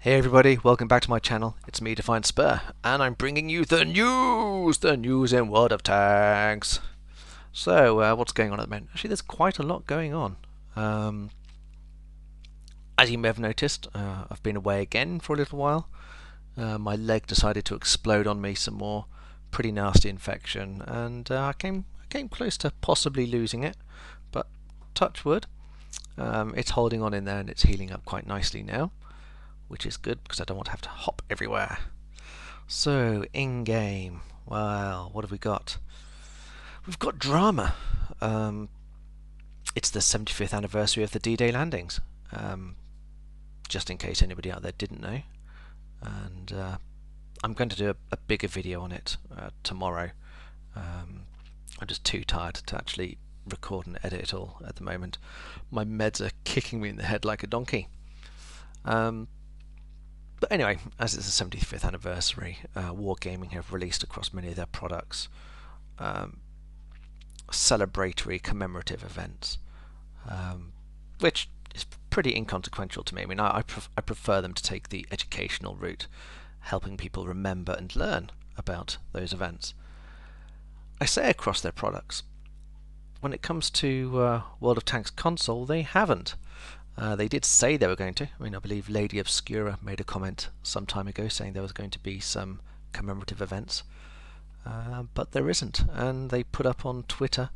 Hey everybody, welcome back to my channel. It's me, Defiant Spur, and I'm bringing you the news in World of Tanks. So, what's going on at the moment? Actually, there's quite a lot going on. Um, as you may have noticed, I've been away again for a little while. My leg decided to explode on me some more, pretty nasty infection, and I came close to possibly losing it, but touch wood, it's holding on in there and it's healing up quite nicely now, which is good because I don't want to have to hop everywhere. So, in game, well, what have we got? We've got drama. Um, it's the 75th anniversary of the D-Day landings, just in case anybody out there didn't know. And I'm going to do a bigger video on it tomorrow. I'm just too tired to actually record and edit it all at the moment. My meds are kicking me in the head like a donkey. But anyway, as it's the 75th anniversary, Wargaming have released across many of their products celebratory commemorative events, which is pretty inconsequential to me. I mean, I prefer them to take the educational route, helping people remember and learn about those events. I say across their products. When it comes to World of Tanks console, they haven't. They did say they were going to. I mean, I believe Lady Obscura made a comment some time ago saying there was going to be some commemorative events, but there isn't. And they put up on Twitter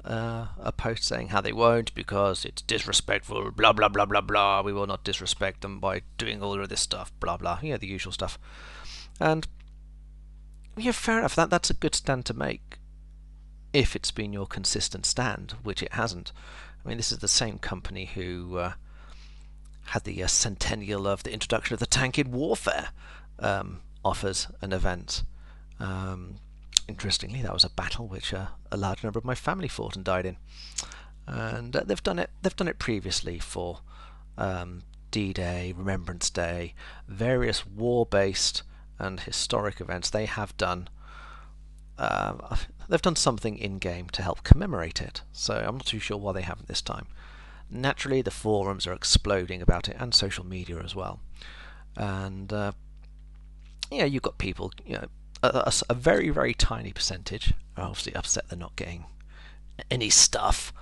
a post saying how they won't because it's disrespectful, blah blah blah blah blah. We will not disrespect them by doing all of this stuff, blah blah. Yeah, the usual stuff. And yeah, fair enough. That's a good stand to make if it's been your consistent stand, which it hasn't. I mean, this is the same company who had the centennial of the introduction of the tank in warfare offers and events. Interestingly, that was a battle which a large number of my family fought and died in, and they've done it. They've done it previously for D-Day, Remembrance Day, various war-based and historic events. They have done. They've done something in-game to help commemorate it, so I'm not too sure why they haven't this time. Naturally, the forums are exploding about it, and social media as well. And yeah, you've got people, a very, very tiny percentage are obviously upset they're not getting any stuff.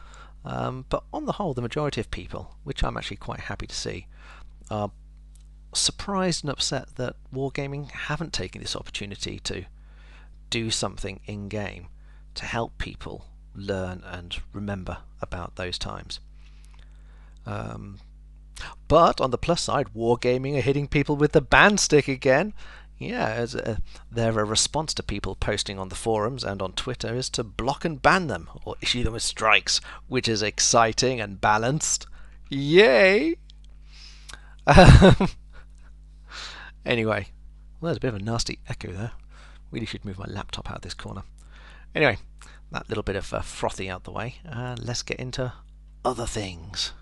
But on the whole, the majority of people, which I'm actually quite happy to see, are surprised and upset that Wargaming haven't taken this opportunity to do something in-game to help people learn and remember about those times. But on the plus side, Wargaming are hitting people with the ban stick again. Yeah, their response to people posting on the forums and on Twitter is to block and ban them or issue them with strikes, which is exciting and balanced. Yay! Anyway, well, there's a bit of a nasty echo there. Really should move my laptop out of this corner. Anyway, that little bit of frothy out the way. Let's get into other things.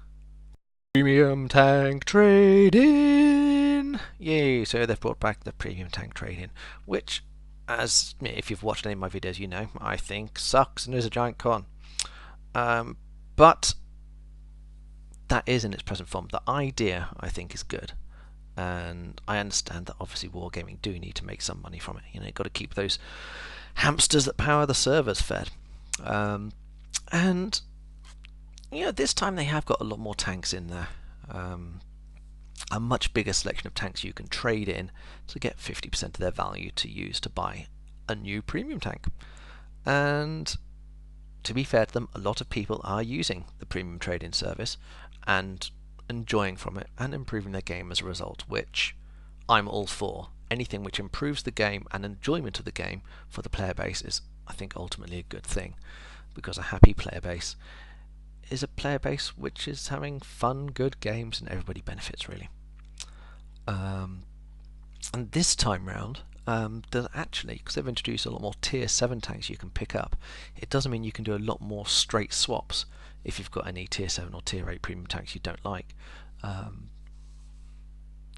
Premium tank trade-in! Yay! So they've brought back the premium tank trade-in, which, as if you've watched any of my videos, you know, I think sucks and is a giant con. But that is in its present form. The idea, I think, is good. And I understand that obviously Wargaming do need to make some money from it. You know, you've got to keep those hamsters that power the servers fed. And you know, this time they have got a lot more tanks in there. A much bigger selection of tanks you can trade in to get 50% of their value to use to buy a new premium tank. And to be fair to them, a lot of people are using the premium trade-in service and enjoying from it and improving their game as a result, which I'm all for. Anything which improves the game and enjoyment of the game for the player base is, I think, ultimately a good thing, because a happy player base is a player base which is having fun, good games, and everybody benefits, really. And this time round, there's actually, because they've introduced a lot more tier 7 tanks you can pick up, it doesn't mean you can do a lot more straight swaps if you've got any tier 7 or tier 8 premium tanks you don't like. I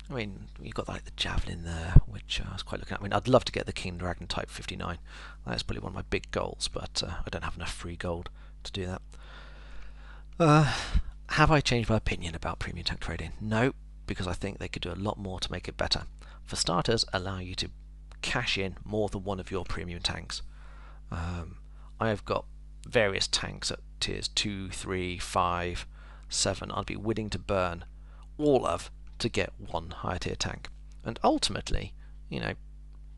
mean, you've got like the Javelin there, which I was quite looking at. I mean, I'd love to get the King Dragon Type 59. That's probably one of my big goals, but I don't have enough free gold to do that. Have I changed my opinion about premium tank trading? No, because I think they could do a lot more to make it better. For starters, allow you to cash in more than one of your premium tanks. I have got various tanks at tiers 2, 3, 5, 7 I'd be willing to burn all of to get one higher tier tank. And ultimately, you know,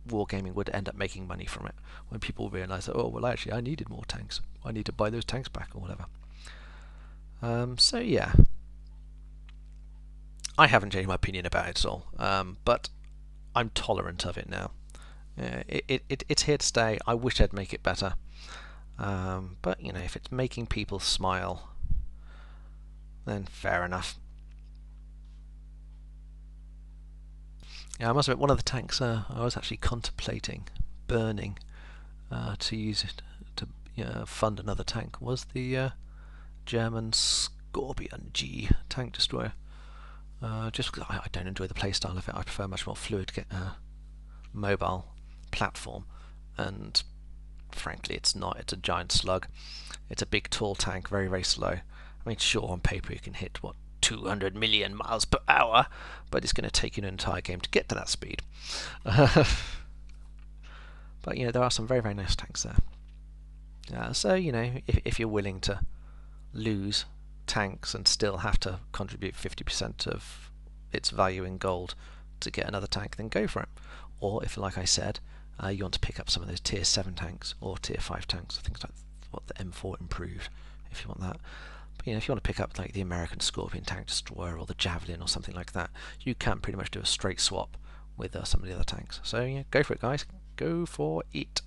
Wargaming would end up making money from it when people realise that, oh, well, actually, I needed more tanks. I need to buy those tanks back or whatever. So, yeah. I haven't changed my opinion about it at all, but I'm tolerant of it now. It's here to stay. I wish I'd make it better. But, you know, if it's making people smile, then fair enough. Yeah, I must admit, one of the tanks I was actually contemplating burning to use it to fund another tank was the German Scorpion G tank destroyer. Just because I don't enjoy the playstyle of it, I prefer a much more fluid mobile platform, and frankly it's not. It's a giant slug. It's a big tall tank, very very slow. I mean, sure, on paper you can hit, what, 200 million miles per hour, but it's going to take you an entire game to get to that speed. But you know, there are some very very nice tanks there. So you know, if you're willing to lose tanks and still have to contribute 50% of its value in gold to get another tank, then go for it. Or if, like I said, you want to pick up some of those tier 7 tanks or tier 5 tanks, things like what the M4 improved, if you want that. But you know, if you want to pick up like the American Scorpion tank destroyer or the Javelin or something like that, you can pretty much do a straight swap with some of the other tanks. So yeah, go for it, guys. Go for it.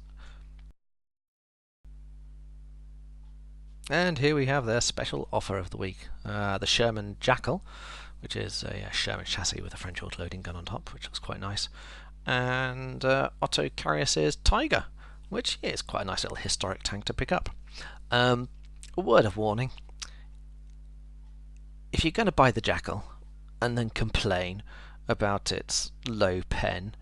And here we have their special offer of the week. The Sherman Jackal, which is a Sherman chassis with a French autoloading gun on top, which looks quite nice. And Otto Carius' Tiger, which is quite a nice little historic tank to pick up. A word of warning: if you're going to buy the Jackal and then complain about its low pen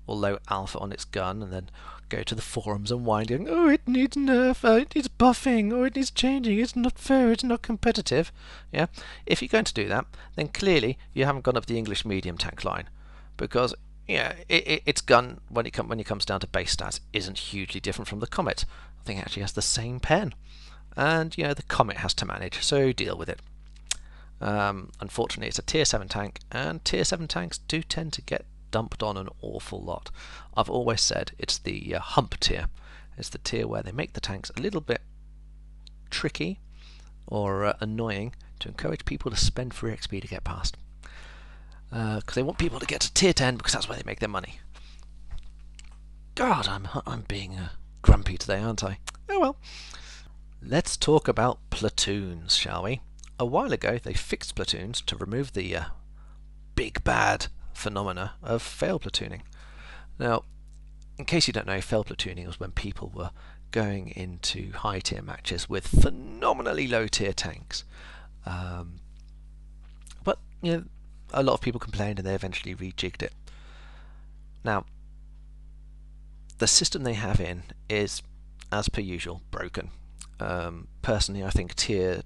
or low alpha on its gun, and then go to the forums and whine, going, oh, it needs nerf, it needs buffing, or it needs changing, it's not fair, it's not competitive. Yeah, if you're going to do that, then clearly you haven't gone up the English medium tank line, because yeah, its gun, when it comes down to base stats, isn't hugely different from the Comet. I think it actually has the same pen, and you know, the Comet has to manage, so deal with it. Unfortunately, it's a tier 7 tank, and tier 7 tanks do tend to get dumped on an awful lot. I've always said it's the hump tier. It's the tier where they make the tanks a little bit tricky or annoying to encourage people to spend free XP to get past. Because they want people to get to tier 10 because that's where they make their money. God, I'm being grumpy today, aren't I? Oh well. Let's talk about platoons, shall we? A while ago they fixed platoons to remove the big bad phenomena of fail platooning. Now, in case you don't know, fail platooning was when people were going into high tier matches with phenomenally low tier tanks. But you know, a lot of people complained and they eventually rejigged it. Now, the system they have in is, as per usual, broken. Personally, I think tier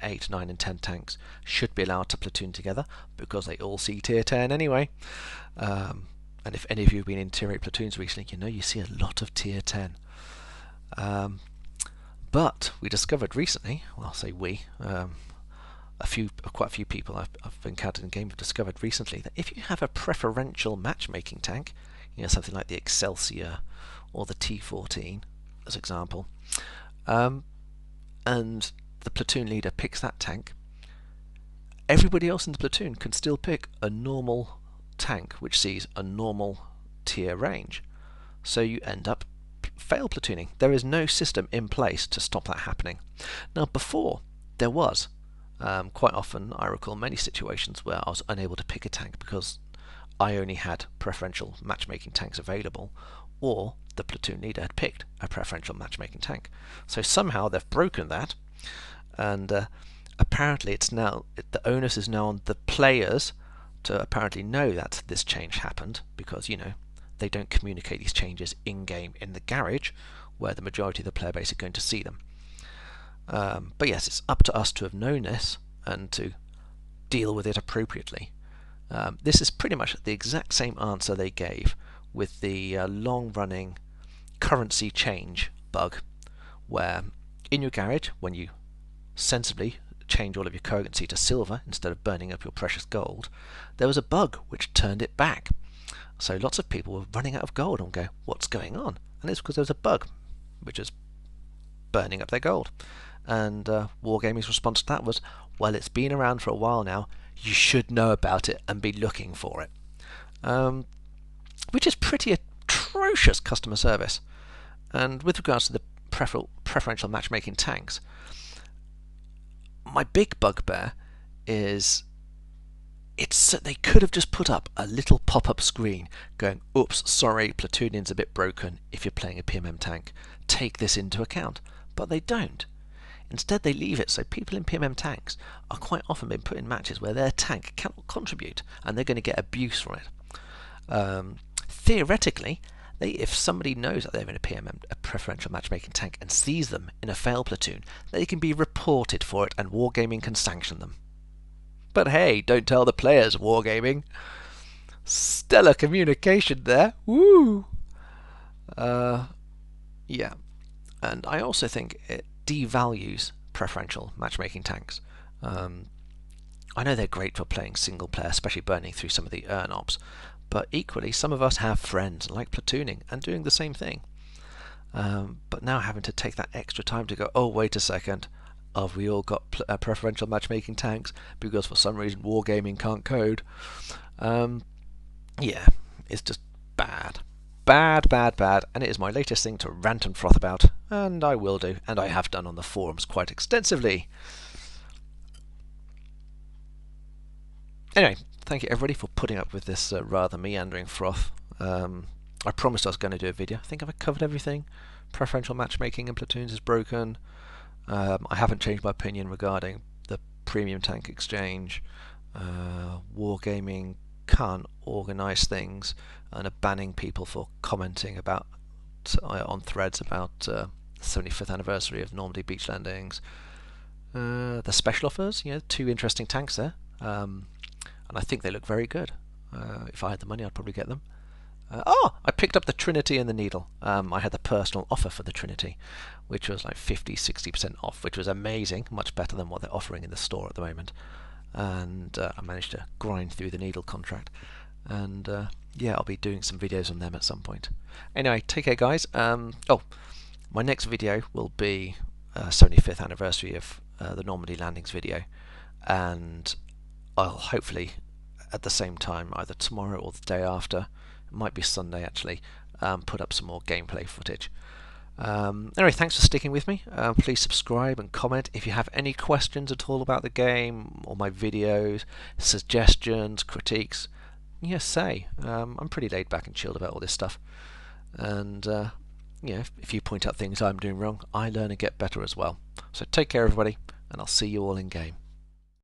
8, 9 and 10 tanks should be allowed to platoon together because they all see tier 10 anyway. And if any of you have been in tier 8 platoons recently, you know you see a lot of tier 10. But we discovered recently, well, I'll say we, quite a few people I've encountered in game have discovered recently that if you have a preferential matchmaking tank, you know, something like the Excelsior or the T14 as example, and the platoon leader picks that tank, everybody else in the platoon can still pick a normal tank which sees a normal tier range. So you end up fail platooning. There is no system in place to stop that happening. Now, before there was, quite often I recall many situations where I was unable to pick a tank because I only had preferential matchmaking tanks available, or the platoon leader had picked a preferential matchmaking tank. So somehow they've broken that, and apparently it's now, the onus is now on the players to apparently know that this change happened, because you know they don't communicate these changes in game in the garage where the majority of the player base are going to see them. But yes, it's up to us to have known this and to deal with it appropriately. This is pretty much the exact same answer they gave with the long-running currency change bug, where in your garage, when you sensibly change all of your currency to silver instead of burning up your precious gold, there was a bug which turned it back. So lots of people were running out of gold and go, what's going on? And it's because there was a bug which is burning up their gold. And Wargaming's response to that was, well, it's been around for a while now, you should know about it and be looking for it. Which is pretty atrocious customer service. And with regards to the preferential matchmaking tanks, my big bugbear is they could have just put up a little pop-up screen going, oops, sorry, Platoonion's a bit broken if you're playing a PMM tank. Take this into account. But they don't. Instead, they leave it so people in PMM tanks are quite often being put in matches where their tank cannot contribute and they're going to get abuse from it. Theoretically, if somebody knows that they're in a preferential matchmaking tank and sees them in a fail platoon, they can be reported for it and Wargaming can sanction them. But hey, don't tell the players, Wargaming. Stellar communication there. Woo! Yeah. And I also think it devalues preferential matchmaking tanks. I know they're great for playing single player, especially burning through some of the ops, but equally some of us have friends and like platooning and doing the same thing. But now having to take that extra time to go, oh wait a second, have we all got preferential matchmaking tanks because for some reason Wargaming can't code? Yeah, it's just bad. Bad, bad, bad, and it is my latest thing to rant and froth about, and I will do, and I have done on the forums quite extensively. Anyway, thank you everybody for putting up with this rather meandering froth. I promised I was going to do a video. I think I've covered everything. Preferential matchmaking in platoons is broken. I haven't changed my opinion regarding the premium tank exchange. Wargaming can't organise things and are banning people for commenting about on threads about the 75th anniversary of Normandy beach landings. The special offers, 2 interesting tanks there, and I think they look very good. If I had the money, I'd probably get them. I picked up the Trinity and the Needle. I had the personal offer for the Trinity, which was like 50-60% off, which was amazing, much better than what they're offering in the store at the moment. And I managed to grind through the Needle contract, and yeah, I'll be doing some videos on them at some point. Anyway, take care guys. My next video will be 75th anniversary of the Normandy landings video, and I'll hopefully at the same time, either tomorrow or the day after, it might be Sunday actually, put up some more gameplay footage. Anyway, thanks for sticking with me. Please subscribe and comment if you have any questions at all about the game or my videos, suggestions, critiques. Yes, say. I'm pretty laid back and chilled about all this stuff, and if you point out things I'm doing wrong, I learn and get better as well. So take care everybody, and I'll see you all in game.